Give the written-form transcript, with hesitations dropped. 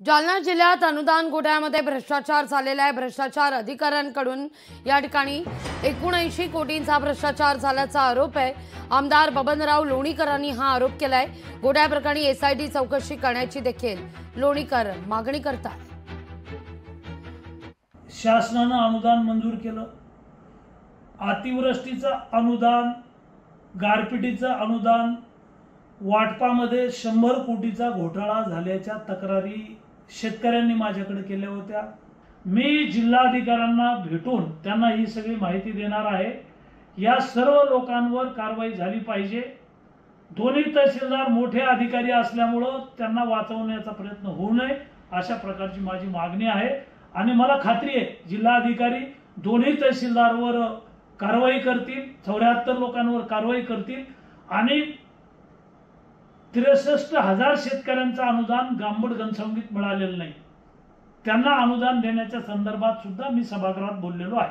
जालना जिल्ह्यात अनुदान घोटाळ्यामध्ये भ्रष्टाचार झालेला आहे। भ्रष्टाचार अधिकाऱ्यांकडून या ठिकाणी 79 कोटींचा भ्रष्टाचार झाल्याचा आरोप आहे। आमदार बबनराव लोणीकरांनी हा आरोप केलाय। घोटाळ्या प्रकरणी एसआयटी चौकशी करण्याची देखील लोणीकर मागणी करतात। शासनाने अनुदान मंजूर केलं, अतिवृष्टीचं अनुदान, गारपिटीचं अनुदान, वाटपामध्ये 100 कोटीचा घोटाळा झाल्याच्या तक्रारी शेतकऱ्यांनी माझ्याकडे केल्या होत्या। मी जिल्हाधिकाऱ्यांना भेटून त्यांना ही सगळी माहिती देणार आहे। या सर्व लोकांवर कारवाई झाली पाहिजे। दोन्ही तहसीलदार मोठे अधिकारी असल्यामुळे त्यांना वाचवण्याचा प्रयत्न होऊ नये अशा प्रकारची माझी मागणी आहे। आणि मला खात्री आहे जिल्हाधिकारी दोन्ही तहसीलदारवर कारवाई करतील, 74 लोकांवर कारवाई करतील आणि 63,000 शेतकऱ्यांचं अनुदान गांबड घनसावंगीत मिळालेलं नाही, त्यांना अनुदान देण्याच्या संदर्भात सुद्धा मी सभागृहात बोललेलो आहे।